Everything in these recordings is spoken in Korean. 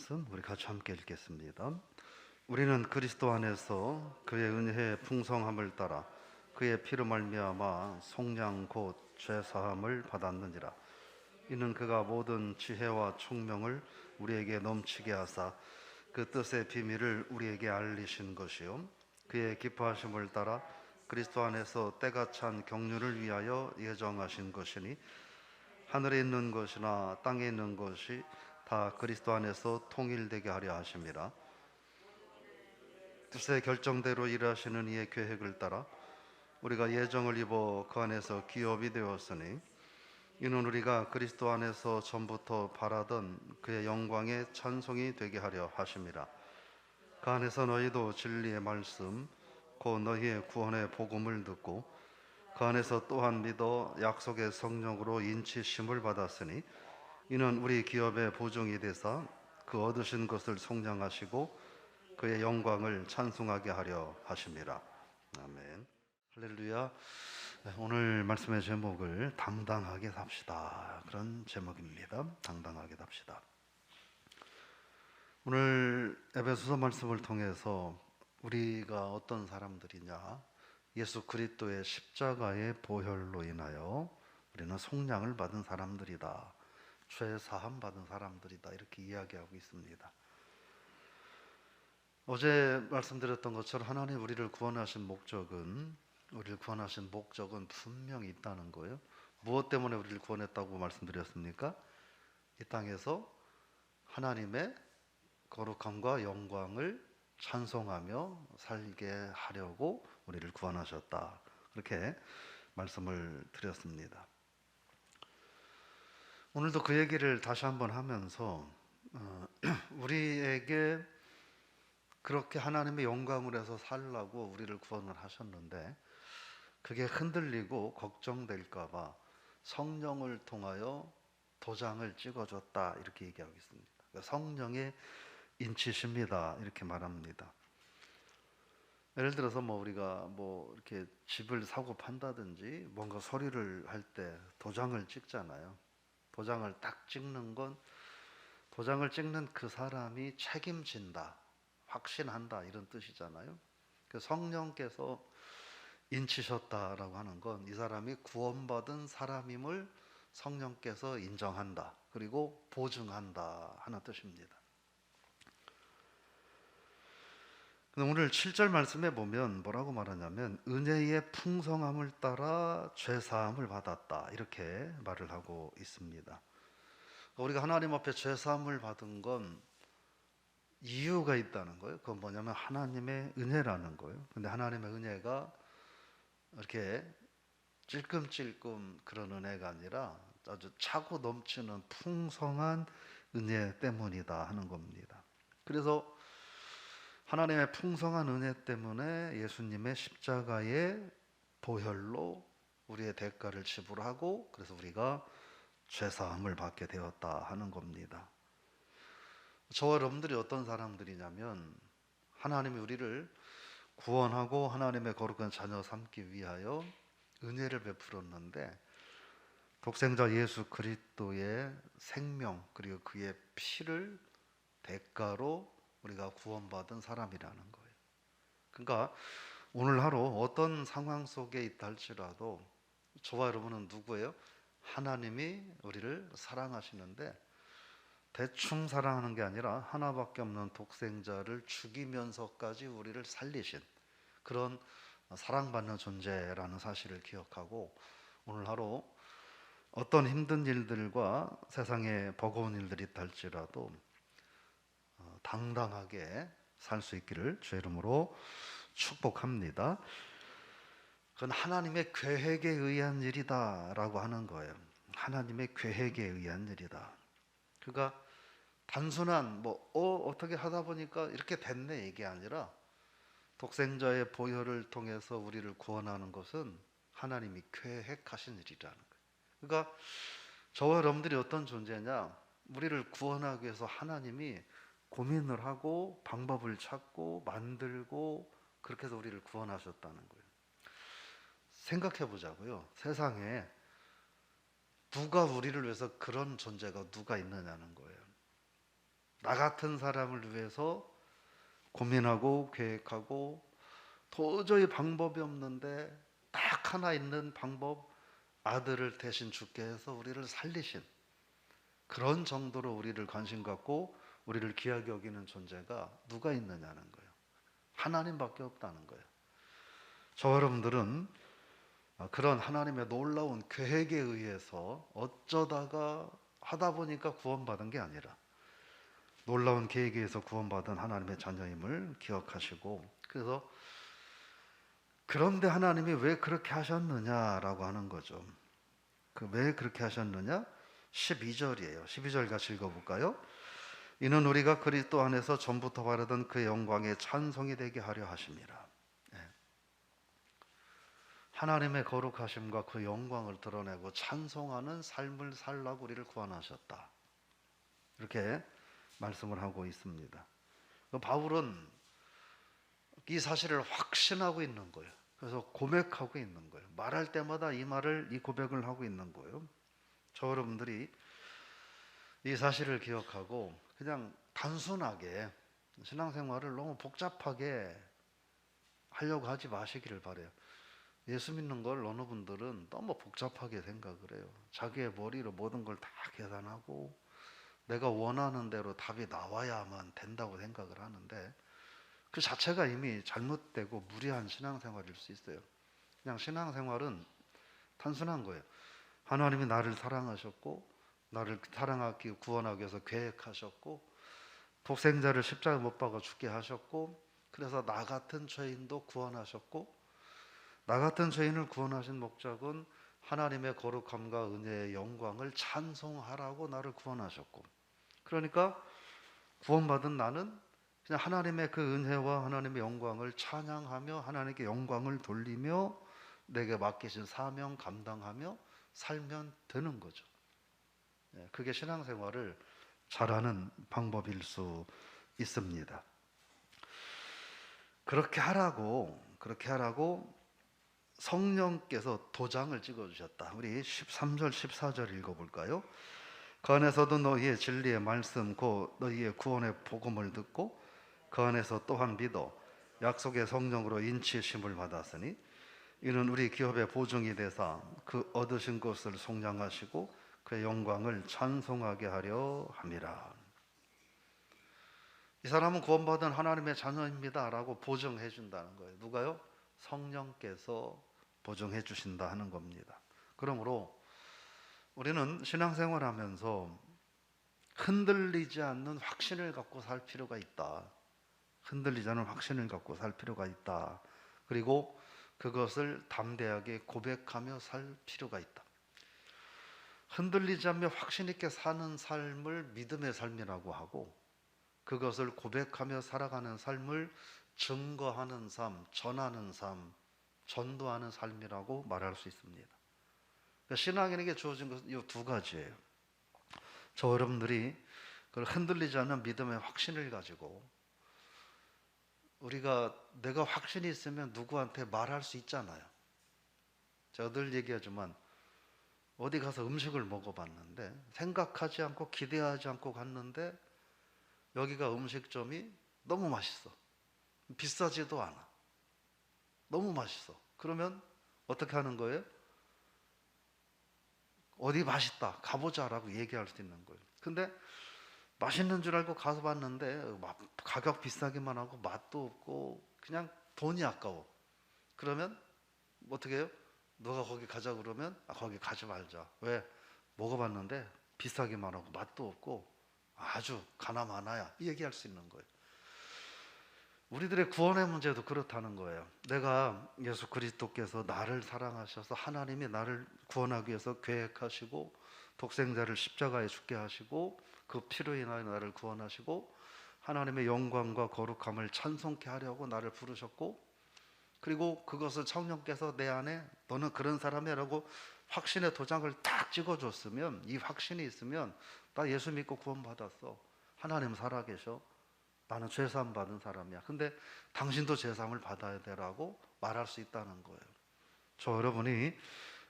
말씀 우리 같이 함께 읽겠습니다. 우리는 그리스도 안에서 그의 은혜의 풍성함을 따라 그의 피로 말미암아 속량 곧 죄 사함을 받았느니라. 이는 그가 모든 지혜와 총명을 우리에게 넘치게 하사 그 뜻의 비밀을 우리에게 알리신 것이요 그의 기뻐하심을 따라 그리스도 안에서 때가 찬 경륜을 위하여 예정하신 것이니 하늘에 있는 것이나 땅에 있는 것이 다 그리스도 안에서 통일되게 하려 하심이라. 뜻의 결정대로 일하시는 이의 계획을 따라 우리가 예정을 입어 그 안에서 기업이 되었으니 이는 우리가 그리스도 안에서 전부터 바라던 그의 영광의 찬송이 되게 하려 하심이라. 그 안에서 너희도 진리의 말씀 곧 너희의 구원의 복음을 듣고 그 안에서 또한 믿어 약속의 성령으로 인치심을 받았으니 이는 우리 기업의 보증이 되사 그 얻으신 것을 속량하시고 그의 영광을 찬송하게 하려 하심이라. 아멘. 할렐루야. 오늘 말씀의 제목을 당당하게 삽시다, 그런 제목입니다. 당당하게 삽시다. 오늘 에베소서 말씀을 통해서 우리가 어떤 사람들이냐, 예수 그리스도의 십자가의 보혈로 인하여 우리는 속량을 받은 사람들이다, 죄 사함 받은 사람들이다, 이렇게 이야기하고 있습니다. 어제 말씀드렸던 것처럼 하나님 우리를 구원하신 목적은 분명히 있다는 거예요. 무엇 때문에 우리를 구원했다고 말씀드렸습니까? 이 땅에서 하나님의 거룩함과 영광을 찬송하며 살게 하려고 우리를 구원하셨다, 그렇게 말씀을 드렸습니다. 오늘도 그 얘기를 다시 한번 하면서 우리에게 그렇게 하나님의 영광을 해서 살라고 우리를 구원을 하셨는데 그게 흔들리고 걱정될까 봐 성령을 통하여 도장을 찍어줬다, 이렇게 얘기하고 있습니다. 그러니까 성령의 인치십니다, 이렇게 말합니다. 예를 들어서 우리가 이렇게 집을 사고 판다든지 뭔가 서류를 할 때 도장을 찍잖아요. 도장을 딱 찍는 건 도장을 찍는 그 사람이 책임진다, 확신한다, 이런 뜻이잖아요. 그 성령께서 인치셨다라고 하는 건 이 사람이 구원받은 사람임을 성령께서 인정한다, 그리고 보증한다 하는 뜻입니다. 오늘 7절 말씀에 보면 뭐라고 말하냐면 은혜의 풍성함을 따라 죄사함을 받았다, 이렇게 말을 하고 있습니다. 우리가 하나님 앞에 죄사함을 받은 건 이유가 있다는 거예요. 그건 뭐냐면 하나님의 은혜라는 거예요. 근데 하나님의 은혜가 이렇게 찔끔찔끔 그런 은혜가 아니라 아주 차고 넘치는 풍성한 은혜 때문이다 하는 겁니다. 그래서 하나님의 풍성한 은혜 때문에 예수님의 십자가의 보혈로 우리의 대가를 지불하고 그래서 우리가 죄사함을 받게 되었다 하는 겁니다. 저와 여러분들이 어떤 사람들이냐면 하나님이 우리를 구원하고 하나님의 거룩한 자녀 삼기 위하여 은혜를 베풀었는데 독생자 예수 그리스도의 생명 그리고 그의 피를 대가로 우리가 구원받은 사람이라는 거예요. 그러니까 오늘 하루 어떤 상황 속에 있다 할지라도 저와 여러분은 누구예요? 하나님이 우리를 사랑하시는데 대충 사랑하는 게 아니라 하나밖에 없는 독생자를 죽이면서까지 우리를 살리신 그런 사랑받는 존재라는 사실을 기억하고 오늘 하루 어떤 힘든 일들과 세상에 버거운 일들이 있다 할지라도 당당하게 살 수 있기를 주의 이름으로 축복합니다. 그건 하나님의 계획에 의한 일이다라고 하는 거예요. 하나님의 계획에 의한 일이다. 그러니까 단순한 어떻게 하다 보니까 이렇게 됐네 이게 아니라 독생자의 보혈을 통해서 우리를 구원하는 것은 하나님이 계획하신 일이라는 거예요. 그러니까 저와 여러분들이 어떤 존재냐, 우리를 구원하기 위해서 하나님이 고민을 하고 방법을 찾고 만들고 그렇게 해서 우리를 구원하셨다는 거예요. 생각해 보자고요. 세상에 누가 우리를 위해서 그런 존재가 누가 있느냐는 거예요. 나 같은 사람을 위해서 고민하고 계획하고 도저히 방법이 없는데 딱 하나 있는 방법, 아들을 대신 죽게 해서 우리를 살리신, 그런 정도로 우리를 관심 갖고 우리를 귀하게 여기는 존재가 누가 있느냐는 거예요. 하나님밖에 없다는 거예요. 저 여러분들은 그런 하나님의 놀라운 계획에 의해서 어쩌다가 하다 보니까 구원받은 게 아니라 놀라운 계획에 의해서 구원받은 하나님의 자녀임을 기억하시고, 그래서 그런데 하나님이 왜 그렇게 하셨느냐라고 하는 거죠. 왜 그렇게 하셨느냐? 12절이에요. 12절 같이 읽어볼까요? 이는 우리가 그리스도 안에서 전부터 바라던 그 영광의 찬송이 되게 하려 하심이라. 하나님의 거룩하심과 그 영광을 드러내고 찬송하는 삶을 살라고 우리를 구원하셨다, 이렇게 말씀을 하고 있습니다. 바울은 이 사실을 확신하고 있는 거예요. 그래서 고백하고 있는 거예요. 말할 때마다 이 고백을 하고 있는 거예요. 저 여러분들이 이 사실을 기억하고 그냥 단순하게 신앙생활을 너무 복잡하게 하려고 하지 마시기를 바라요. 예수 믿는 걸 어느 분들은 너무 복잡하게 생각을 해요. 자기의 머리로 모든 걸 다 계산하고 내가 원하는 대로 답이 나와야만 된다고 생각을 하는데, 그 자체가 이미 잘못되고 무리한 신앙생활일 수 있어요. 그냥 신앙생활은 단순한 거예요. 하나님이 나를 사랑하셨고 나를 사랑하기 구원하기 위해서 계획하셨고 독생자를 십자가에 못 박아 죽게 하셨고, 그래서 나 같은 죄인도 구원하셨고, 나 같은 죄인을 구원하신 목적은 하나님의 거룩함과 은혜의 영광을 찬송하라고 나를 구원하셨고, 그러니까 구원받은 나는 그냥 하나님의 그 은혜와 하나님의 영광을 찬양하며 하나님께 영광을 돌리며 내게 맡기신 사명 감당하며 살면 되는 거죠. 그게 신앙생활을 잘하는 방법일 수 있습니다. 그렇게 하라고 성령께서 도장을 찍어주셨다. 우리 13절 14절 읽어볼까요? 그 안에서도 너희의 진리의 말씀 곧 너희의 구원의 복음을 듣고 그 안에서 또한 믿어 약속의 성령으로 인치심을 받았으니 이는 우리 기업의 보증이 되사 그 얻으신 것을 속량하시고 그의 영광을 찬송하게 하려 함이라. 이 사람은 구원받은 하나님의 자녀입니다 라고 보증해 준다는 거예요. 누가요? 성령께서 보증해 주신다 하는 겁니다. 그러므로 우리는 신앙생활하면서 흔들리지 않는 확신을 갖고 살 필요가 있다. 흔들리지 않는 확신을 갖고 살 필요가 있다. 그리고 그것을 담대하게 고백하며 살 필요가 있다. 흔들리지 않으며 확신 있게 사는 삶을 믿음의 삶이라고 하고, 그것을 고백하며 살아가는 삶을 증거하는 삶, 전하는 삶, 전도하는 삶이라고 말할 수 있습니다. 그러니까 신앙인에게 주어진 것은 이 두 가지예요. 저 여러분들이 그걸 흔들리지 않는 믿음의 확신을 가지고, 내가 확신이 있으면 누구한테 말할 수 있잖아요. 제가 늘 얘기하지만 어디 가서 음식을 먹어봤는데 생각하지 않고 기대하지 않고 갔는데 여기가 음식점이 너무 맛있어. 비싸지도 않아. 너무 맛있어. 그러면 어떻게 하는 거예요? 어디 맛있다, 가보자라고 얘기할 수 있는 거예요. 근데 맛있는 줄 알고 가서 봤는데 가격 비싸기만 하고 맛도 없고 그냥 돈이 아까워. 그러면 어떻게 해요? 너가 거기 가자 그러면 거기 가지 말자. 왜? 먹어봤는데 비싸기만 하고 맛도 없고 아주 가나 마나야, 이 얘기할 수 있는 거예요. 우리들의 구원의 문제도 그렇다는 거예요. 내가 예수 그리스도께서 나를 사랑하셔서 하나님이 나를 구원하기 위해서 계획하시고 독생자를 십자가에 죽게 하시고 그 피로 인하여 나를 구원하시고 하나님의 영광과 거룩함을 찬송케 하려고 나를 부르셨고, 그리고 그것을 성령께서 내 안에 너는 그런 사람이라고 확신의 도장을 딱 찍어줬으면, 이 확신이 있으면 나 예수 믿고 구원받았어, 하나님 살아계셔, 나는 죄사함 받은 사람이야, 근데 당신도 죄사함을 받아야 되라고 말할 수 있다는 거예요. 저 여러분이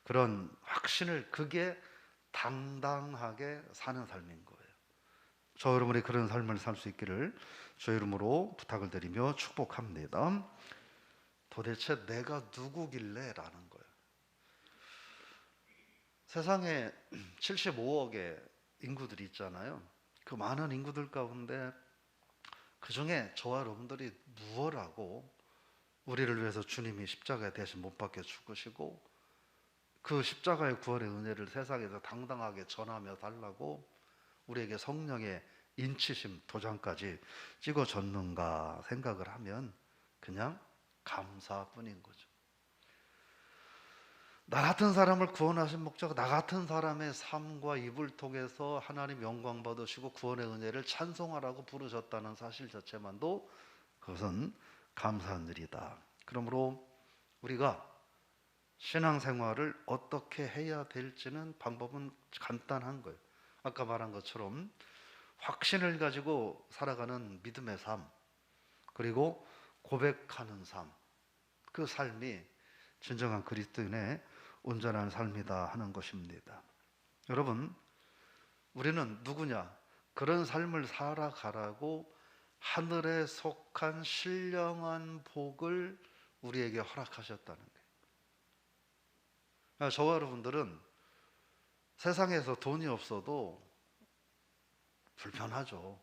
그런 확신을, 그게 당당하게 사는 삶인 거예요. 저 여러분이 그런 삶을 살 수 있기를 주 이름으로 부탁을 드리며 축복합니다. 도대체 내가 누구길래? 라는 거예요. 세상에 75억의 인구들이 있잖아요. 그 많은 인구들 가운데 그 중에 저와 여러분들이 무엇하고 우리를 위해서 주님이 십자가에 대신 못 박혀 죽으시고 그 십자가의 구원의 은혜를 세상에서 당당하게 전하며 달라고 우리에게 성령의 인치심 도장까지 찍어줬는가 생각을 하면 그냥 감사뿐인 거죠. 나 같은 사람을 구원하신 목적, 나 같은 사람의 삶과 입을 통해서 하나님 영광 받으시고 구원의 은혜를 찬송하라고 부르셨다는 사실 자체만도 그것은 감사한 일이다. 그러므로 우리가 신앙생활을 어떻게 해야 될지는 방법은 간단한 거예요. 아까 말한 것처럼 확신을 가지고 살아가는 믿음의 삶, 그리고 고백하는 삶, 그 삶이 진정한 그리스도인의 온전한 삶이다 하는 것입니다. 여러분, 우리는 누구냐? 그런 삶을 살아가라고 하늘에 속한 신령한 복을 우리에게 허락하셨다는 거예요. 저와 여러분들은 세상에서 돈이 없어도 불편하죠.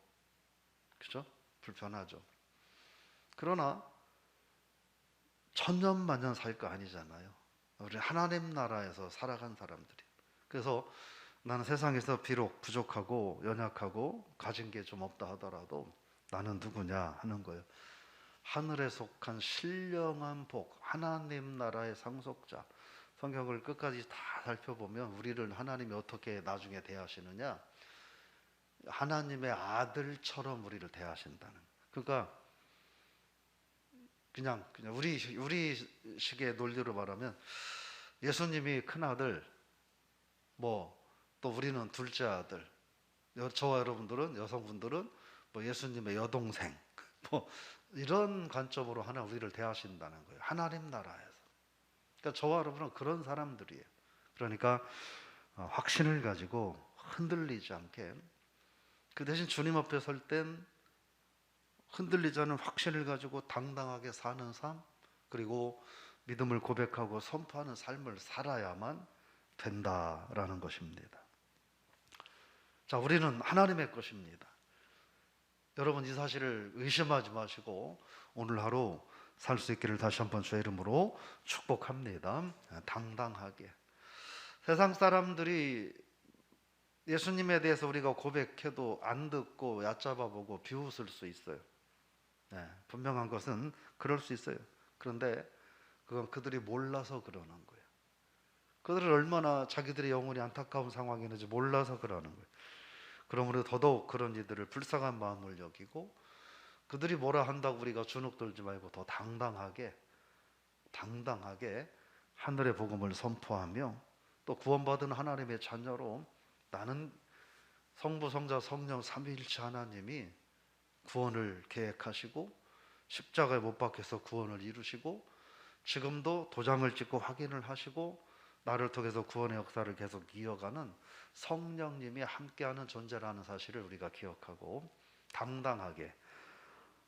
그죠? 불편하죠. 그러나 천년만년 살 거 아니잖아요. 우리 하나님 나라에서 살아간 사람들이. 그래서 나는 세상에서 비록 부족하고 연약하고 가진 게 좀 없다 하더라도 나는 누구냐 하는 거예요. 하늘에 속한 신령한 복, 하나님 나라의 상속자. 성경을 끝까지 다 살펴보면 우리를 하나님이 어떻게 나중에 대하시느냐, 하나님의 아들처럼 우리를 대하신다는. 그러니까 그냥 우리 식의 논리로 말하면 예수님이 큰 아들, 또 우리는 둘째 아들, 저와 여러분들은, 여성분들은 예수님의 여동생, 이런 관점으로 하나 우리를 대하신다는 거예요. 하나님 나라에서. 그러니까 저와 여러분은 그런 사람들이에요. 그러니까 확신을 가지고 흔들리지 않게, 그 대신 주님 앞에 설 땐 흔들리지 않은 확신을 가지고 당당하게 사는 삶, 그리고 믿음을 고백하고 선포하는 삶을 살아야만 된다라는 것입니다. 자, 우리는 하나님의 것입니다. 여러분, 이 사실을 의심하지 마시고 오늘 하루 살 수 있기를 다시 한번 주의 이름으로 축복합니다. 당당하게. 세상 사람들이 예수님에 대해서 우리가 고백해도 안 듣고 얕잡아보고 비웃을 수 있어요. 분명한 것은 그럴 수 있어요. 그런데 그건 그들이 몰라서 그러는 거예요. 그들은 얼마나 자기들의 영혼이 안타까운 상황이 있는지 몰라서 그러는 거예요. 그러므로 더더욱 그런 이들을 불쌍한 마음을 여기고 그들이 뭐라 한다고 우리가 주눅들지 말고 더 당당하게 하늘의 복음을 선포하며 또 구원받은 하나님의 자녀로 나는 성부, 성자, 성령 삼위일체 하나님이 구원을 계획하시고 십자가에 못 박혀서 구원을 이루시고 지금도 도장을 찍고 확인을 하시고 나를 통해서 구원의 역사를 계속 이어가는 성령님이 함께하는 존재라는 사실을 우리가 기억하고 당당하게,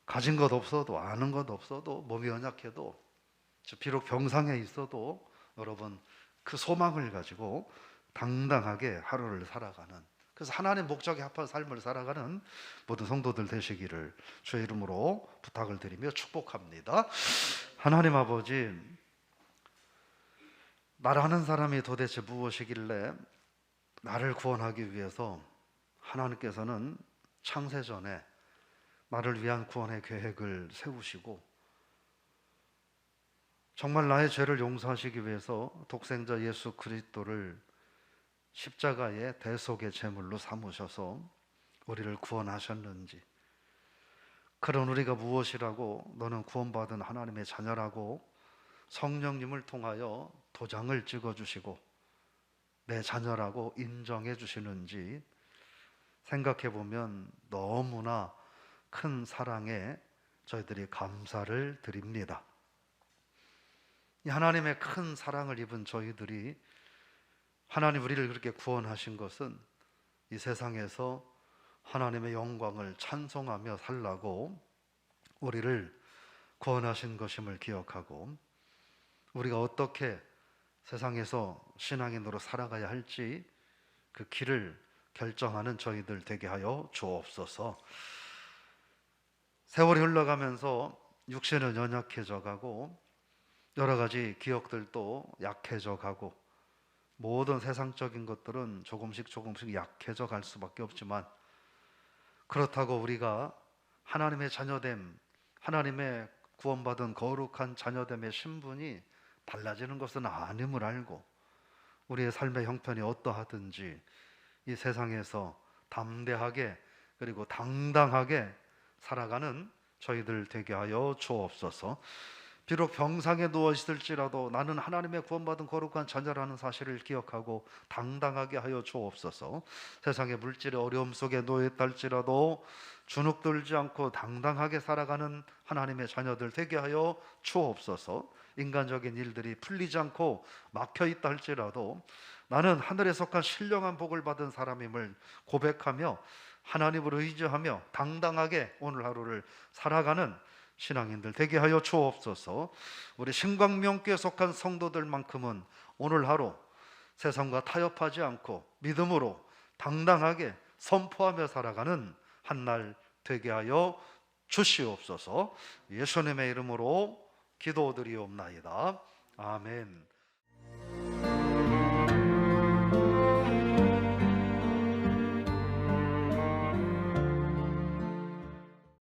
가진 것 없어도, 아는 것 없어도, 몸이 연약해도, 비록 병상에 있어도 여러분 그 소망을 가지고 당당하게 하루를 살아가는, 그래서 하나님 목적에 합한 삶을 살아가는 모든 성도들 되시기를 주의 이름으로 부탁을 드리며 축복합니다. 하나님 아버지, 나라는 사람이 도대체 무엇이길래 나를 구원하기 위해서 하나님께서는 창세전에 나를 위한 구원의 계획을 세우시고 정말 나의 죄를 용서하시기 위해서 독생자 예수 그리스도를 십자가의 대속의 제물로 삼으셔서 우리를 구원하셨는지, 그런 우리가 무엇이라고 너는 구원받은 하나님의 자녀라고 성령님을 통하여 도장을 찍어주시고 내 자녀라고 인정해 주시는지 생각해 보면 너무나 큰 사랑에 저희들이 감사를 드립니다. 이 하나님의 큰 사랑을 입은 저희들이, 하나님 우리를 그렇게 구원하신 것은 이 세상에서 하나님의 영광을 찬송하며 살라고 우리를 구원하신 것임을 기억하고, 우리가 어떻게 세상에서 신앙인으로 살아가야 할지 그 길을 결정하는 저희들 되게 하여 주옵소서. 세월이 흘러가면서 육신은 연약해져 가고 여러 가지 기억들도 약해져 가고 모든 세상적인 것들은 조금씩 약해져 갈 수밖에 없지만, 그렇다고 우리가 하나님의 자녀됨, 하나님의 구원받은 거룩한 자녀됨의 신분이 달라지는 것은 아님을 알고, 우리의 삶의 형편이 어떠하든지 이 세상에서 담대하게 그리고 당당하게 살아가는 저희들 되게 하여 주옵소서. 비록 병상에 누워 있을지라도 나는 하나님의 구원받은 거룩한 자녀라는 사실을 기억하고 당당하게 하여 주옵소서. 세상의 물질의 어려움 속에 놓여 있다 할지라도 주눅들지 않고 당당하게 살아가는 하나님의 자녀들 되게 하여 주옵소서. 인간적인 일들이 풀리지 않고 막혀 있다 할지라도 나는 하늘에 속한 신령한 복을 받은 사람임을 고백하며 하나님을 의지하며 당당하게 오늘 하루를 살아가는 신앙인들 되게 하여 주옵소서. 우리 신광명교에 속한 성도들만큼은 오늘 하루 세상과 타협하지 않고 믿음으로 당당하게 선포하며 살아가는 한날 되게 하여 주시옵소서. 예수님의 이름으로 기도드리옵나이다. 아멘.